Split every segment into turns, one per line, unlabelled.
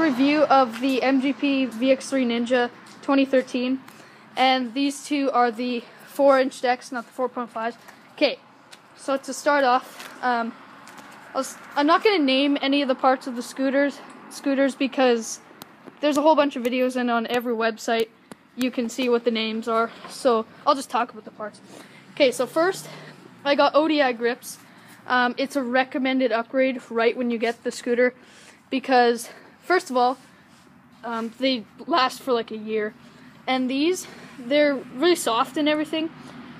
review of the MGP VX3 NINJA 2013, and these two are the 4-inch decks, not the 4.5s. Okay, so to start off, I'm not going to name any of the parts of the scooters because there's a whole bunch of videos, and on every website you can see what the names are, so I'll just talk about the parts. Okay, so first, I got ODI grips. It's a recommended upgrade right when you get the scooter because, first of all, they last for like a year. And these, they're really soft and everything,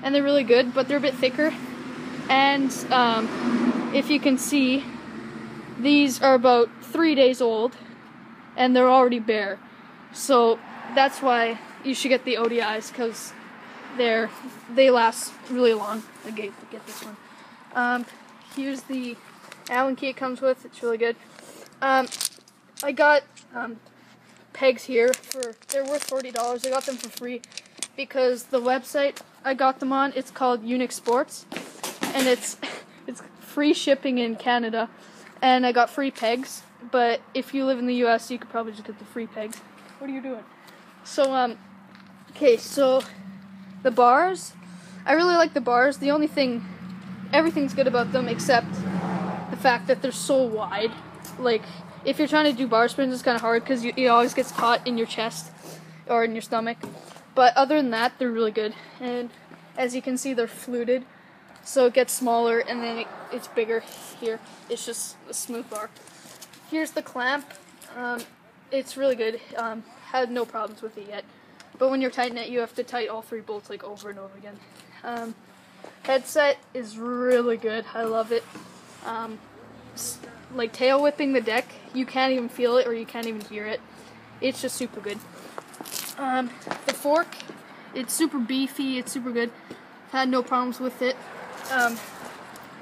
and they're really good, but they're a bit thicker. And if you can see, these are about 3 days old, and they're already bare. So that's why you should get the ODIs, because they last really long. Okay, get this one. Here's the Allen key it comes with. It's really good. I got pegs here they're worth $40. I got them for free because the website I got them on, it's called Unix Sports, and it's free shipping in Canada, and I got free pegs. But if you live in the US, you could probably just get the free pegs. What are you doing? So okay, so the bars, I really like the bars. The only thing, everything's good about them except the fact that they're so wide. Like, if you're trying to do bar spins, it's kind of hard because it always gets caught in your chest or in your stomach. But other than that, they're really good. And as you can see, they're fluted, so it gets smaller and then it's bigger here. It's just a smooth bar. Here's the clamp. It's really good. Had no problems with it yet. But when you're tightening it, you have to tighten all 3 bolts like over and over again. Headset is really good. I love it. Like tail whipping the deck, you can't even feel it or you can't even hear it. It's just super good. The fork, it's super beefy. It's super good. Had no problems with it.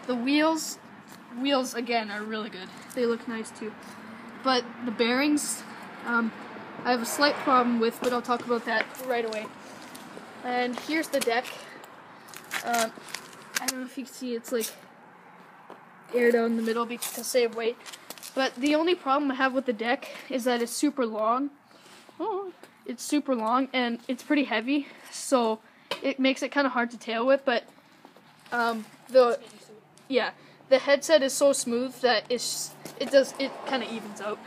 The wheels again are really good. They look nice too. But the bearings, I have a slight problem with, but I'll talk about that right away. And here's the deck. I don't know if you can see, it's like aired out in the middle because to save weight. But the only problem I have with the deck is that it's super long. It's super long and it's pretty heavy, so it makes it kind of hard to tail whip. But the headset is so smooth that it kind of evens out.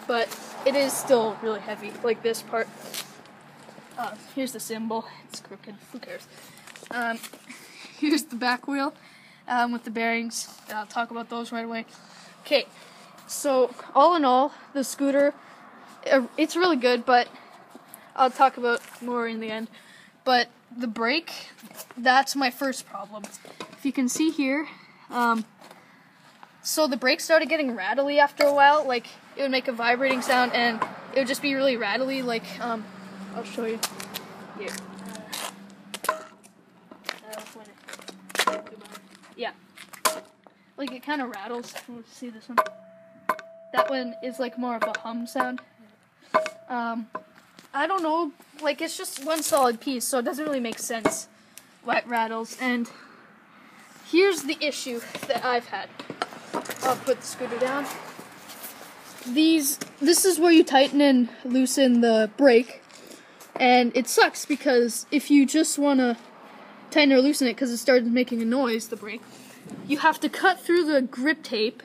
But it is still really heavy, like this part. Here's the cymbal. It's crooked. Who cares? Here's the back wheel with the bearings. I'll talk about those right away. Okay, so all in all, the scooter, it's really good, but I'll talk about more in the end. But the brake, that's my first problem. If you can see here, so the brake started getting rattly after a while. Like, it would make a vibrating sound, and it would just be really rattly. Like, I'll show you here. Yeah, like it kind of rattles. Let's see this one. That one is like more of a hum sound. I don't know, like it's just one solid piece, so it doesn't really make sense why it rattles. And here's the issue that I've had. I'll put the scooter down. This is where you tighten and loosen the brake, and it sucks because if you just want to tighten or loosen it because it started making a noise, the brake, you have to cut through the grip tape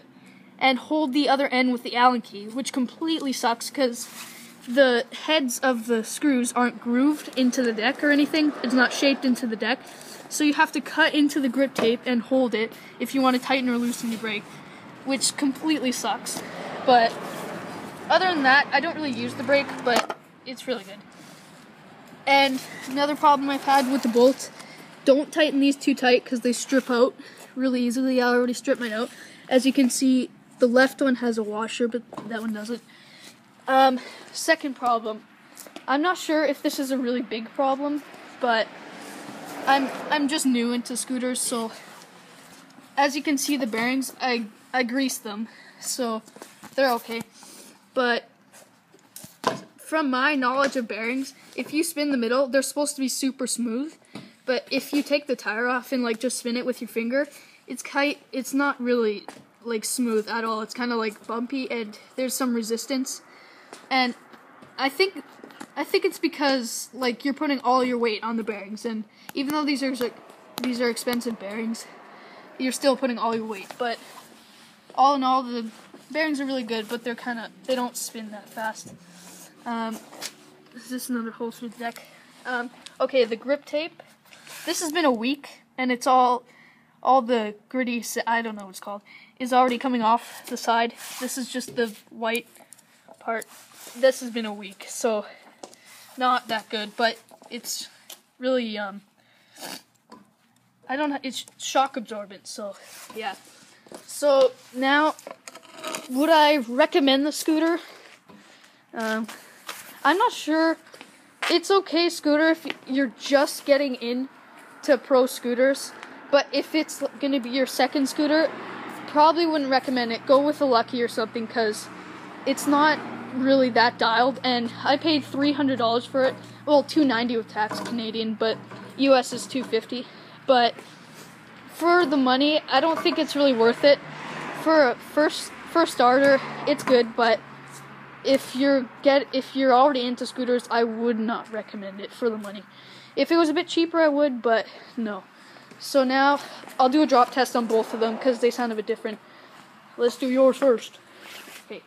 and hold the other end with the Allen key, which completely sucks because the heads of the screws aren't grooved into the deck or anything. It's not shaped into the deck, so you have to cut into the grip tape and hold it if you want to tighten or loosen your brake, which completely sucks. But other than that, I don't really use the brake, but it's really good. And another problem I've had with the bolts, don't tighten these too tight because they strip out really easily. I already stripped mine out. As you can see, the left one has a washer, but that one doesn't. Second problem, I'm not sure if this is a really big problem, but I'm just new into scooters, so as you can see, the bearings, I greased them, so they're okay. But from my knowledge of bearings, if you spin the middle, they're supposed to be super smooth. But if you take the tire off and like just spin it with your finger, it's not really like smooth at all. It's kind of like bumpy and there's some resistance. And I think it's because like you're putting all your weight on the bearings, and even though these are expensive bearings, you're still putting all your weight. But all in all, the bearings are really good, but they don't spin that fast. Is this another hole through the deck? Okay, the grip tape. This has been a week, and it's all the gritty, I don't know what it's called, is already coming off the side. This is just the white part. This has been a week, so not that good, but it's really, I don't know, it's shock absorbent, so yeah. So now, would I recommend the scooter? I'm not sure. It's okay scooter if you're just getting into pro scooters, but if it's going to be your second scooter, probably wouldn't recommend it. Go with a Lucky or something, because it's not really that dialed, and I paid $300 for it. Well, $290 with tax Canadian, but US is $250. But for the money, I don't think it's really worth it. For a first starter, it's good, but if you're already into scooters, I would not recommend it for the money. If it was a bit cheaper, I would, but no. So now I'll do a drop test on both of them because they sound a bit different. Let's do yours first. Okay.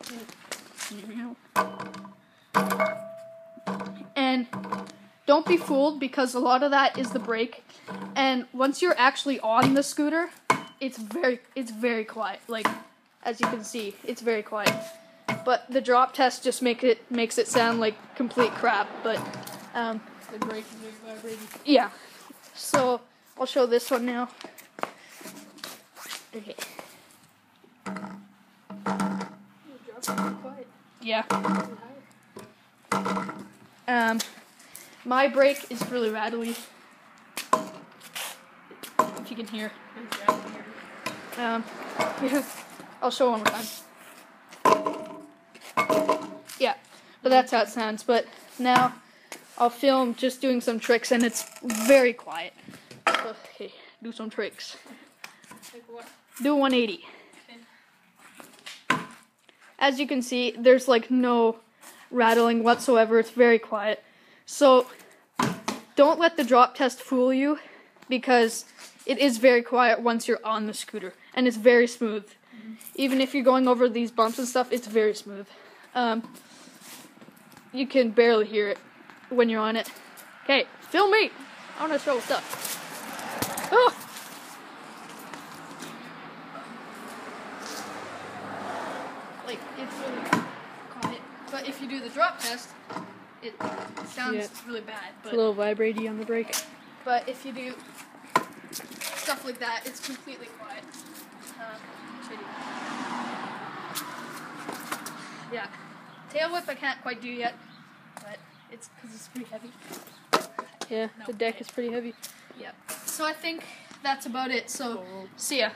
And don't be fooled, because a lot of that is the brake. And once you're actually on the scooter, it's very quiet. Like, as you can see, it's very quiet. But the drop test just makes it sound like complete crap. But
the brake is vibrating.
Yeah. So I'll show this one now. Okay. Yeah. My brake is really rattly. If you can hear. Yeah. I'll show one more time. Yeah, but that's how it sounds. But now I'll film just doing some tricks, and it's very quiet. So, okay, do some tricks.
Like what?
Do 180. As you can see, there's like no rattling whatsoever. It's very quiet. So don't let the drop test fool you, because it is very quiet once you're on the scooter, and it's very smooth. Mm-hmm. Even if you're going over these bumps and stuff, it's very smooth. You can barely hear it when you're on it. Okay, film me. I want to show what's up. Oh! Like, it's really quiet. But if you do the drop test, it sounds really bad. But
it's a little vibrating on the brake.
But if you do stuff like that, it's completely quiet. Yeah. Tail whip I can't quite do yet, but it's because it's pretty heavy.
Yeah, the deck is pretty heavy.
Yeah. So I think that's about it. So, see ya.